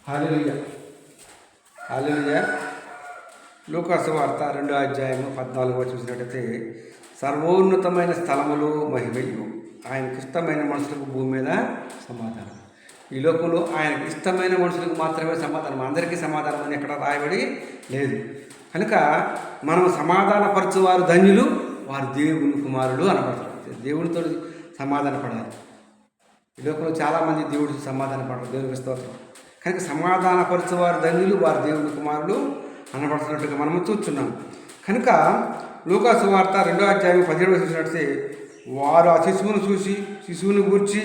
హల్లెలూయా హల్లెలూయా. లూకాసు వార్త 2వ అధ్యాయము 14వ చూసినట్టయితే, సర్వోన్నతమైన స్థలములు మహిమయు ఆయనకి ఇష్టమైన మనుషులకు భూమి మీద సమాధానం. ఈ లోకంలో ఆయనకి ఇష్టమైన మనుషులకు మాత్రమే సమాధానం, అందరికీ సమాధానం అని ఎక్కడ రాయబడి లేదు. కనుక మనం సమాధానపరచువారు ధన్యులు, వారు దేవుని కుమారులు అనబడతారు. దేవునితో సమాధాన పడాలి. ఈ లోకంలో చాలామంది దేవుడికి సమాధాన పడరు, దేవునికి స్తోత్రం. కనుక సమాధానపరచువారు ధన్యులు, వారు దేవుని కుమారులు అనబడుతున్నట్టుగా మనము చూస్తున్నాం. కనుక లూకాసు వార్త 2వ అధ్యాయం 17వ చూసినట్టే, వారు ఆ శిశువును చూసి శిశువుని గూర్చి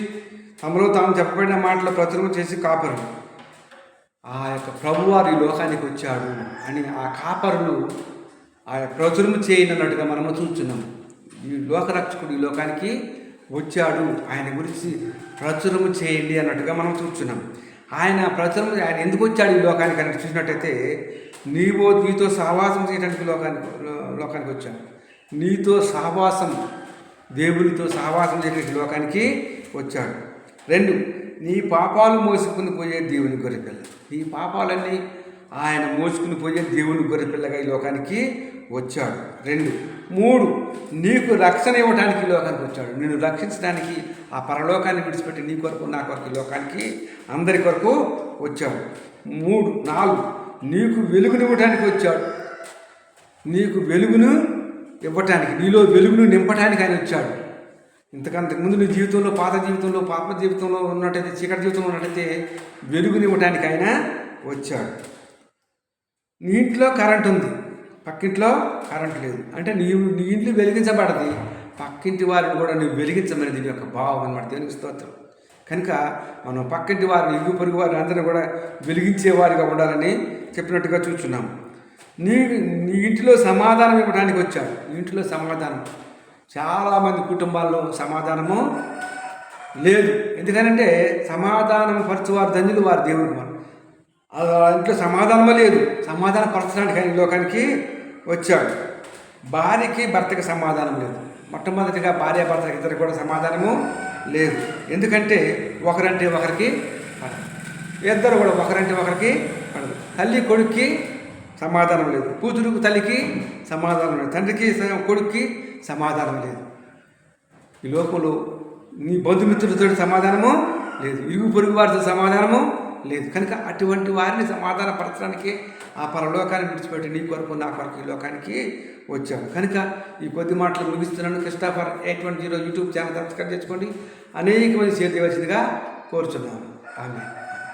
తమలో తాము చెప్పబడిన మాటలు ప్రచురం చేసి కాపరులు, ఆ యొక్క ప్రభువారు ఈ లోకానికి వచ్చాడు అని ఆ కాపరులు ఆ ప్రచురం చేయనన్నట్టుగా మనము చూస్తున్నాం. ఈ లోకరక్షకుడు ఈ లోకానికి వచ్చాడు, ఆయన గురించి ప్రచురము చేయండి అన్నట్టుగా మనం చూస్తున్నాం. ఆయన ఎందుకు వచ్చాడు ఈ లోకానికి అని చూసినట్టయితే, నీతో సహవాసం చేయడానికి లోకానికి వచ్చాడు. నీతో సహవాసం, దేవునితో సహవాసం చేయడానికి లోకానికి వచ్చాడు. 2, నీ పాపాలు మోసుకుని పోయే దేవుని గొర్రెపిల్ల. నీ పాపాలన్నీ ఆయన మోసుకుని పోయే దేవుని గొర్రెపిల్లగా ఈ లోకానికి వచ్చాడు. 2, 3, నీకు రక్షణ ఇవ్వడానికి ఈ లోకానికి వచ్చాడు. నిన్ను రక్షించడానికి ఆ పరలోకాన్ని విడిచిపెట్టి నీ కొరకు నా కొరకు ఈ లోకానికి అందరి కొరకు వచ్చాడు. 3, 4, నీకు వెలుగును ఇవ్వడానికి వచ్చాడు. నీకు వెలుగును ఇవ్వటానికి, నీలో వెలుగును నింపడానికి ఆయన వచ్చాడు. ఇంతకంతకుముందు నీ జీవితంలో, పాత జీవితంలో, పాప జీవితంలో ఉన్నట్టయితే, చీకటి జీవితంలో ఉన్నట్టయితే వెలుగుని ఇవ్వటానికి ఆయన వచ్చాడు. నీ ఇంట్లో కరెంట్ ఉంది, పక్కింట్లో కరెంట్ లేదు అంటే నీ ఇంట్లో వెలిగించబడది, పక్కింటి వారిని కూడా నువ్వు వెలిగించమని దీని యొక్క భావం అన్నమాట. దేవునికి స్తోత్రం. కనుక మనం పక్కింటి వారిని, ఇరుగు పొరుగు వారిని అందరూ కూడా వెలిగించేవారిగా ఉండాలని చెప్పినట్టుగా చూస్తున్నాం. నీ ఇంటిలో సమాధానం ఇవ్వడానికి వచ్చాడు. నీ ఇంటిలో సమాధానం, చాలామంది కుటుంబాల్లో సమాధానము లేదు. ఎందుకనంటే సమాధానం పరచువారు ధన్యులు, వారు దేవుని కుమారులు. ఇంట్లో సమాధానమే లేదు, సమాధానం పరచడానికి ఆయన లోకానికి వచ్చాడు. భార్యకి భర్తకి సమాధానం లేదు. మొట్టమొదటిగా భార్య భర్తకి ఇద్దరికి కూడా సమాధానము లేదు. ఎందుకంటే ఒకరంటే ఒకరికి పడదు, ఇద్దరు కూడా ఒకరంటే ఒకరికి పడదు. తల్లి కొడుక్కి సమాధానం లేదు, కూతురుకు తల్లికి సమాధానం లేదు, తండ్రికి కొడుక్కి సమాధానం లేదు. ఈ లోకంలో నీ బంధుమిత్రులతో సమాధానము లేదు, ఇరుగు పొరుగు వారితో సమాధానము లేదు. కనుక అటువంటి వారిని సమాధానపరచడానికి ఆ పరలోకాన్ని విడిచిపెట్టి నీ కొరకు నా కొరకు ఈ లోకానికి వచ్చాడు. కనుక ఈ కొద్ది మాటలు ముగిస్తున్నాను. క్రిస్టోఫర్ 810 యూట్యూబ్ ఛానల్ సబ్స్క్రైబ్ చేసుకోండి. అనేక మంది చేతి వచ్చిందిగా కోరుచున్నాను. ఆమె